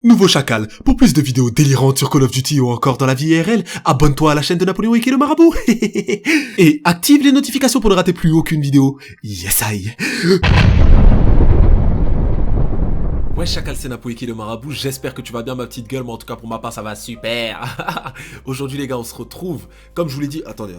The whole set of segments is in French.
Nouveau Chacal, pour plus de vidéos délirantes sur Call of Duty ou encore dans la vie IRL, abonne-toi à la chaîne de Napoléon et le Marabout et active les notifications pour ne rater plus aucune vidéo. Yes I. Ouais Chacal, c'est Napo le Marabout, j'espère que tu vas bien ma petite gueule, mais en tout cas pour ma part ça va super. Aujourd'hui les gars on se retrouve, comme je vous l'ai dit, attendez,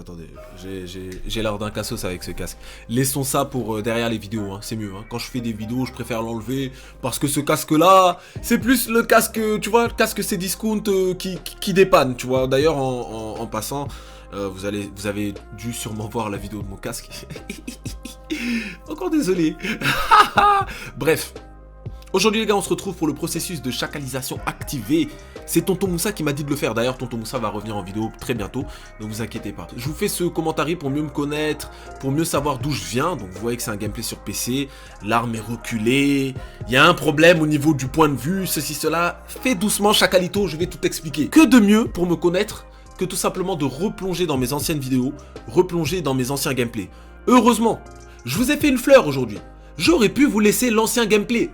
j'ai l'air d'un cassos avec ce casque. Laissons ça pour derrière les vidéos, hein. C'est mieux, hein. Quand je fais des vidéos je préfère l'enlever, parce que ce casque là, c'est plus le casque, tu vois, le casque c'est discount qui dépanne, tu vois. D'ailleurs en passant, vous avez dû sûrement voir la vidéo de mon casque. Encore désolé. Bref. Aujourd'hui les gars on se retrouve pour le processus de chacalisation activé. C'est Tonton Moussa qui m'a dit de le faire. D'ailleurs Tonton Moussa va revenir en vidéo très bientôt, ne vous inquiétez pas. Je vous fais ce commentaire pour mieux me connaître, pour mieux savoir d'où je viens. Donc vous voyez que c'est un gameplay sur PC, l'arme est reculée, il y a un problème au niveau du point de vue, ceci, cela. Fais doucement Chacalito, je vais tout expliquer. Que de mieux pour me connaître que tout simplement de replonger dans mes anciennes vidéos, replonger dans mes anciens gameplays. Heureusement, je vous ai fait une fleur aujourd'hui. J'aurais pu vous laisser l'ancien gameplay,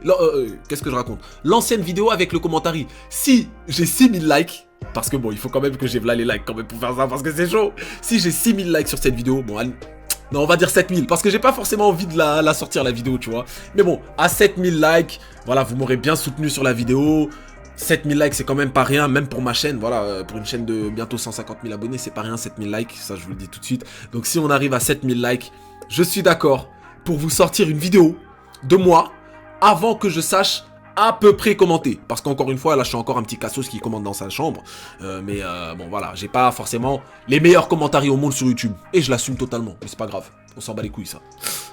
qu'est-ce que je raconte? L'ancienne vidéo avec le commentaire. Si j'ai 6000 likes, parce que bon, il faut quand même que j'ai là les likes quand même pour faire ça, parce que c'est chaud. Si j'ai 6000 likes sur cette vidéo, bon, non, on va dire 7000, parce que j'ai pas forcément envie de la sortir la vidéo, tu vois. Mais bon, à 7000 likes, voilà, vous m'aurez bien soutenu sur la vidéo. 7000 likes, c'est quand même pas rien, même pour ma chaîne, voilà, pour une chaîne de bientôt 150 000 abonnés, c'est pas rien 7000 likes, ça je vous le dis tout de suite. Donc si on arrive à 7000 likes, je suis d'accord pour vous sortir une vidéo de moi avant que je sache à peu près commenter. Parce qu'encore une fois, là je suis encore un petit cassos qui commente dans sa chambre. Mais bon voilà, j'ai pas forcément les meilleurs commentaires au monde sur YouTube. Et je l'assume totalement, mais c'est pas grave. On s'en bat les couilles ça.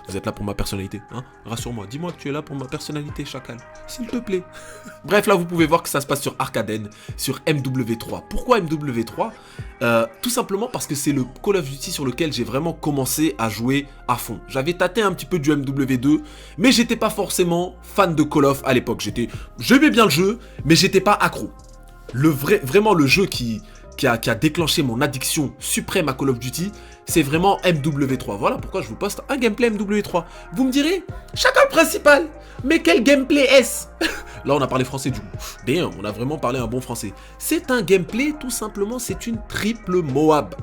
Vous êtes là pour ma personnalité, hein? Rassure-moi, dis-moi que tu es là pour ma personnalité, Chacal. S'il te plaît. Bref, là vous pouvez voir que ça se passe sur Arcaden, sur MW3. Pourquoi MW3? Tout simplement parce que c'est le Call of Duty sur lequel j'ai vraiment commencé à jouer à fond. J'avais tâté un petit peu du MW2, mais j'étais pas forcément fan de Call of à l'époque. J'aimais bien le jeu, mais j'étais pas accro. Vraiment le jeu qui a déclenché mon addiction suprême à Call of Duty, c'est vraiment MW3. Voilà pourquoi je vous poste un gameplay MW3. Vous me direz, Chacal principal, mais quel gameplay est-ce? Là on a parlé français du coup. Damn, on a vraiment parlé un bon français. C'est un gameplay, tout simplement, c'est une triple Moab.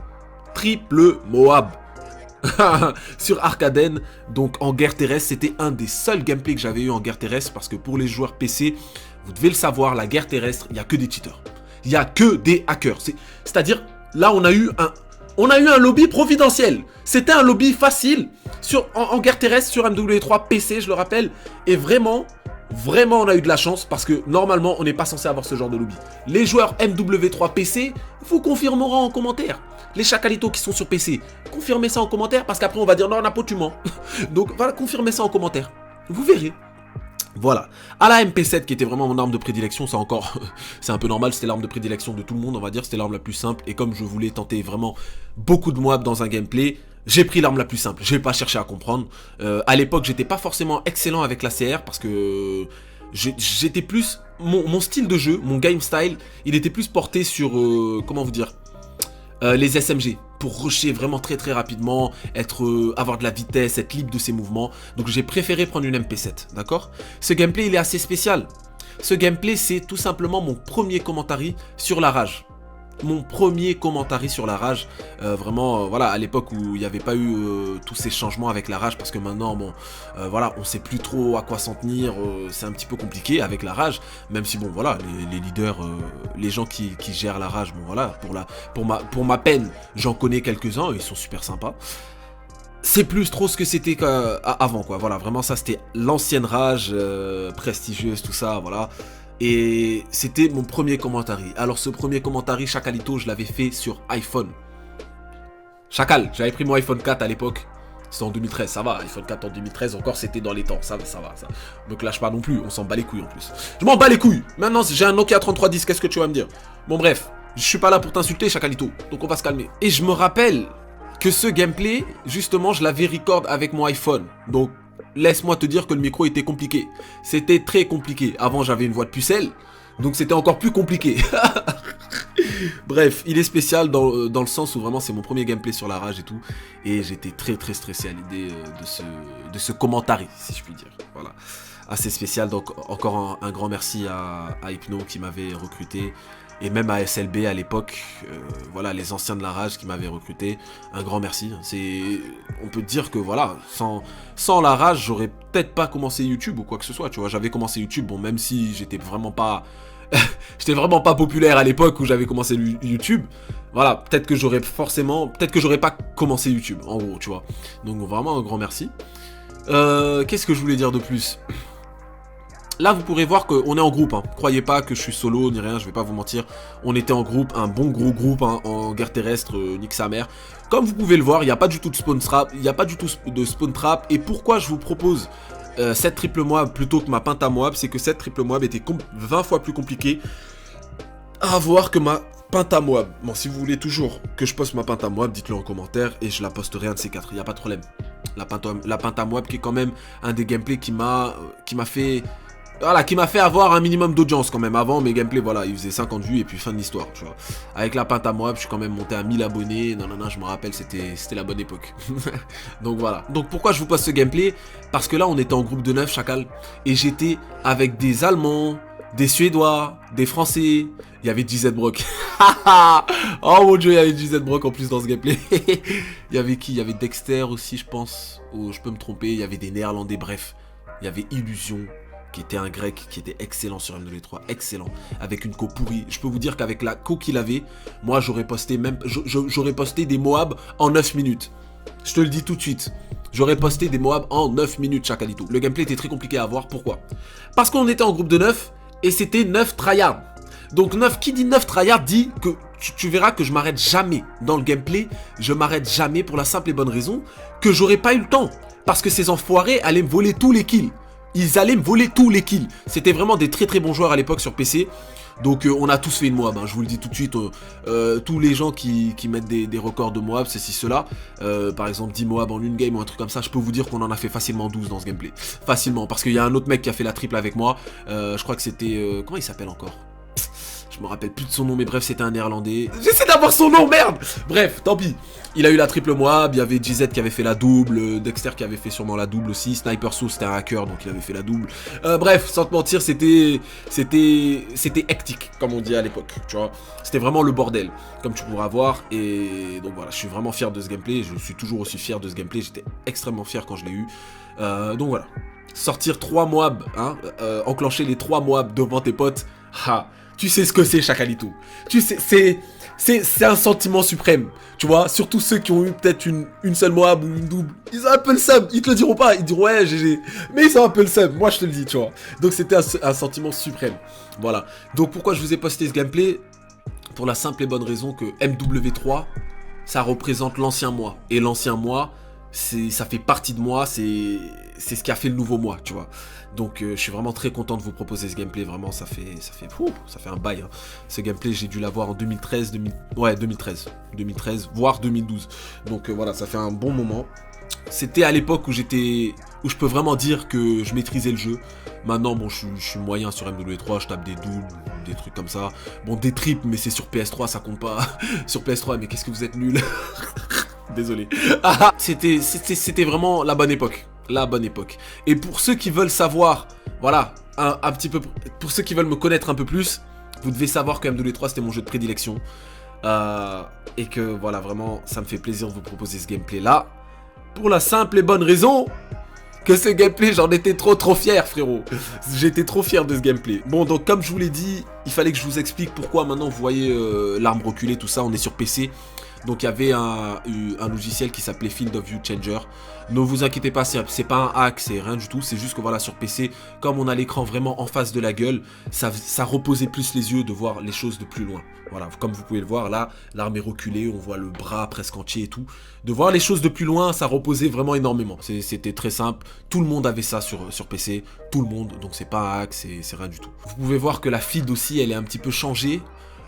Triple Moab. Sur Arcaden, donc en guerre terrestre, c'était un des seuls gameplays que j'avais eu en guerre terrestre, parce que pour les joueurs PC, vous devez le savoir, la guerre terrestre, il n'y a que des cheaters. Il n'y a que des hackers. C'est-à-dire, là, on a eu un lobby providentiel. C'était un lobby facile en guerre terrestre sur MW3 PC, je le rappelle. Et vraiment, on a eu de la chance parce que normalement, on n'est pas censé avoir ce genre de lobby. Les joueurs MW3 PC, vous confirmerez en commentaire. Les chacalitos qui sont sur PC, confirmez ça en commentaire parce qu'après, on va dire non, Napo, tu mens. Donc, voilà, confirmez ça en commentaire. Vous verrez. Voilà, à la MP7 qui était vraiment mon arme de prédilection, ça encore, c'est un peu normal, c'était l'arme de prédilection de tout le monde, on va dire, c'était l'arme la plus simple, et comme je voulais tenter vraiment beaucoup de Moab dans un gameplay, j'ai pris l'arme la plus simple, j'ai pas cherché à comprendre. À l'époque, j'étais pas forcément excellent avec la CR, parce que j'étais plus, mon style de jeu, mon game style, il était plus porté sur, comment vous dire, les SMG, pour rusher vraiment très rapidement, avoir de la vitesse, être libre de ses mouvements. Donc j'ai préféré prendre une MP7, d'accord? Ce gameplay, il est assez spécial. Ce gameplay, c'est tout simplement mon premier commentaire sur la rage. Mon premier commentaire sur la rage, vraiment, voilà, à l'époque où il n'y avait pas eu tous ces changements avec la rage, parce que maintenant, bon, voilà, on sait plus trop à quoi s'en tenir, c'est un petit peu compliqué avec la rage, même si, bon, voilà, les leaders, les gens qui gèrent la rage, bon, voilà, pour ma peine, j'en connais quelques-uns, ils sont super sympas. C'est plus trop ce que c'était avant, quoi, voilà, vraiment, ça, c'était l'ancienne rage, prestigieuse, tout ça, voilà. Et c'était mon premier commentaire. Alors ce premier commentaire, Chacalito, je l'avais fait sur iPhone. Chacal, j'avais pris mon iPhone 4 à l'époque. C'était en 2013, ça va. iPhone 4 en 2013, encore c'était dans les temps. Ça va, ça. Me clash pas non plus, on s'en bat les couilles en plus. Je m'en bats les couilles. Maintenant, j'ai un Nokia 3310, qu'est-ce que tu vas me dire? Bon bref, je suis pas là pour t'insulter, Chacalito. Donc on va se calmer. Et je me rappelle que ce gameplay, justement, je l'avais record avec mon iPhone. Donc laisse-moi te dire que le micro était compliqué. C'était très compliqué. Avant, j'avais une voix de pucelle, donc c'était encore plus compliqué. Bref, il est spécial dans le sens où vraiment c'est mon premier gameplay sur la rage et tout. Et j'étais très stressé à l'idée de ce commentaire, si je puis dire. Voilà. assez spécial. Donc encore un grand merci à Hypno qui m'avait recruté. Et même à SLB à l'époque, voilà, les anciens de la rage qui m'avaient recruté, un grand merci. On peut dire que voilà, sans la rage, j'aurais peut-être pas commencé YouTube ou quoi que ce soit, tu vois. J'avais commencé YouTube, bon, même si j'étais vraiment pas populaire à l'époque où j'avais commencé YouTube. Voilà, peut-être que j'aurais pas commencé YouTube, en gros, tu vois. Donc vraiment un grand merci. Qu'est-ce que je voulais dire de plus ? Là, vous pourrez voir qu'on est en groupe. Hein. Croyez pas que je suis solo ni rien, je vais pas vous mentir. On était en groupe, un bon gros groupe hein, en guerre terrestre, nique sa mère. Comme vous pouvez le voir, il n'y a pas du tout de spawn trap. Il n'y a pas du tout de spawn trap. Et pourquoi je vous propose cette triple Moab plutôt que ma Penta Moab, c'est que cette triple Moab était 20 fois plus compliquée à avoir que ma Penta Moab. Bon, si vous voulez toujours que je poste ma Penta Moab, dites-le en commentaire et je la posterai un de ces quatre. Il n'y a pas de problème. La Penta Moab qui est quand même un des gameplays qui m'a fait... Voilà, qui m'a fait avoir un minimum d'audience quand même. Avant, mes gameplays, voilà, ils faisaient 50 vues et puis fin de l'histoire, tu vois. Avec la Penta Moab, je suis quand même monté à 1000 abonnés. Non, je me rappelle, c'était la bonne époque. Donc voilà. Donc pourquoi je vous poste ce gameplay? Parce que là, on était en groupe de 9, Chacal. Et j'étais avec des Allemands, des Suédois, des Français. Il y avait GZ Brock. Oh mon dieu, il y avait GZ Brock en plus dans ce gameplay. Il y avait qui? Il y avait Dexter aussi, je pense. Ou je peux me tromper. Il y avait des Néerlandais, bref. Il y avait Illusion, qui était un grec, qui était excellent sur M203, excellent, avec une co pourrie. Je peux vous dire qu'avec la co qu'il avait, moi j'aurais posté des Moab en 9 minutes. Je te le dis tout de suite. J'aurais posté des Moab en 9 minutes, Chacalito. Le gameplay était très compliqué à avoir, pourquoi? Parce qu'on était en groupe de 9, et c'était 9 tryhards. Donc 9, qui dit 9 tryhards dit que tu verras que je m'arrête jamais dans le gameplay. Je m'arrête jamais pour la simple et bonne raison que j'aurais pas eu le temps. Parce que ces enfoirés allaient me voler tous les kills. Ils allaient me voler tous les kills. C'était vraiment des très très bons joueurs à l'époque sur PC. Donc on a tous fait une Moab, hein. Je vous le dis tout de suite. Tous les gens qui mettent des records de Moab, c'est cela. Par exemple 10 Moab en une game ou un truc comme ça. Je peux vous dire qu'on en a fait facilement 12 dans ce gameplay. Facilement, parce qu'il y a un autre mec qui a fait la triple avec moi. Je crois que c'était... comment il s'appelle encore? Je me rappelle plus de son nom, mais bref, c'était un néerlandais. J'essaie d'avoir son nom, merde. Bref, tant pis. Il a eu la triple Moab, il y avait GZ qui avait fait la double, Dexter qui avait fait sûrement la double aussi, Sniper Sauce c'était un hacker donc il avait fait la double. Bref, sans te mentir, c'était hectique, comme on dit à l'époque, tu vois. C'était vraiment le bordel, comme tu pourras voir. Et donc voilà, je suis vraiment fier de ce gameplay, je suis toujours aussi fier de ce gameplay, j'étais extrêmement fier quand je l'ai eu. Donc voilà, sortir 3 Moab, hein, enclencher les 3 Moab devant tes potes, ha. Tu sais ce que c'est, Chacalito. Tu sais, c'est un sentiment suprême. Tu vois, surtout ceux qui ont eu peut-être une seule Moab ou une double. Ils ont un peu le seum. Ils te le diront pas. Ils diront ouais, GG. Mais ils ont un peu le seum. Moi, je te le dis, tu vois. Donc, c'était un sentiment suprême. Voilà. Donc, pourquoi je vous ai posté ce gameplay? Pour la simple et bonne raison que MW3, ça représente l'ancien moi. Et l'ancien moi, ça fait partie de moi. C'est ce qui a fait le nouveau moi, tu vois. Donc je suis vraiment très content de vous proposer ce gameplay, vraiment ça fait un bail. Hein. Ce gameplay j'ai dû l'avoir en 2013, 2013, voire 2012. Donc voilà, ça fait un bon moment. C'était à l'époque où je peux vraiment dire que je maîtrisais le jeu. Maintenant bon je suis moyen sur MW3, je tape des doubles, des trucs comme ça. Bon des triples mais c'est sur PS3, ça compte pas. Sur PS3 mais qu'est-ce que vous êtes nuls. Désolé. C'était vraiment la bonne époque. La bonne époque. Et pour ceux qui veulent savoir, voilà, un petit peu, pour ceux qui veulent me connaître un peu plus, vous devez savoir que MW3 c'était mon jeu de prédilection. Et que voilà, vraiment, ça me fait plaisir de vous proposer ce gameplay là. Pour la simple et bonne raison que ce gameplay, j'en étais trop fier, frérot. J'étais trop fier de ce gameplay. Bon, donc comme je vous l'ai dit, il fallait que je vous explique pourquoi maintenant vous voyez l'arme reculée, tout ça, on est sur PC. Donc il y avait un logiciel qui s'appelait Field of View Changer. Ne vous inquiétez pas, c'est pas un hack, c'est rien du tout. C'est juste que voilà, sur PC, comme on a l'écran vraiment en face de la gueule, ça reposait plus les yeux de voir les choses de plus loin. Voilà, comme vous pouvez le voir là, l'arme est reculée, on voit le bras presque entier et tout. De voir les choses de plus loin, ça reposait vraiment énormément. C'était très simple, tout le monde avait ça sur PC, tout le monde, donc c'est pas un hack, c'est rien du tout. Vous pouvez voir que la feed aussi, elle est un petit peu changée.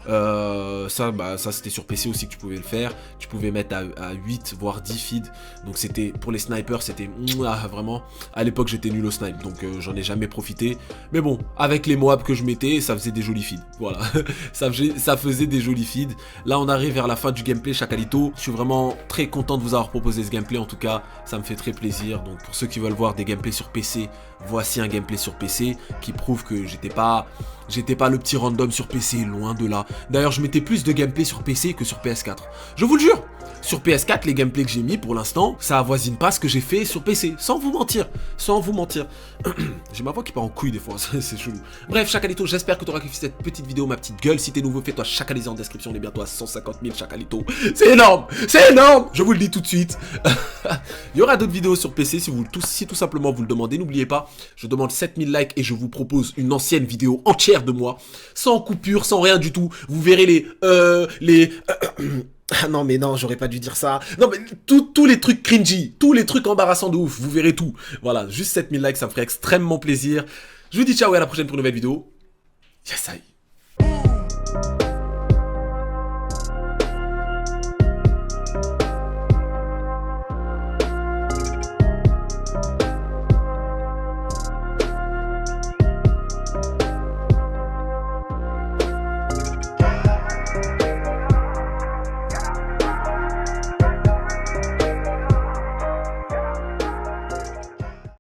Ça c'était sur PC aussi que tu pouvais le faire. Tu pouvais mettre à 8 voire 10 feeds. Donc c'était pour les snipers, c'était vraiment. À l'époque j'étais nul au snipe, donc j'en ai jamais profité. Mais bon, avec les Moab que je mettais, ça faisait des jolis feeds. Voilà, ça faisait des jolis feeds. Là on arrive vers la fin du gameplay, Chacalito. Je suis vraiment très content de vous avoir proposé ce gameplay. En tout cas, ça me fait très plaisir. Donc pour ceux qui veulent voir des gameplays sur PC, voici un gameplay sur PC qui prouve que j'étais pas le petit random sur PC, loin de là. D'ailleurs, je mettais plus de gameplay sur PC que sur PS4. Je vous le jure. Sur PS4, les gameplays que j'ai mis pour l'instant, ça avoisine pas ce que j'ai fait sur PC. Sans vous mentir. Sans vous mentir. J'ai ma voix qui part en couille des fois, c'est chelou. Bref, Chacalito, j'espère que tu auras kiffé cette petite vidéo, ma petite gueule. Si t'es nouveau, fais-toi chacaliser en description. On est bientôt à 150 000 Chacalito. C'est énorme. C'est énorme. Je vous le dis tout de suite. Il y aura d'autres vidéos sur PC si tout simplement vous le demandez. N'oubliez pas, je demande 7000 likes et je vous propose une ancienne vidéo entière de moi. Sans coupure, sans rien du tout. Vous verrez Ah non mais non, j'aurais pas dû dire ça. Non mais tous les trucs cringy, tous les trucs embarrassants de ouf, vous verrez tout. Voilà, juste 7000 likes, ça me ferait extrêmement plaisir. Je vous dis ciao et à la prochaine pour une nouvelle vidéo. Yes,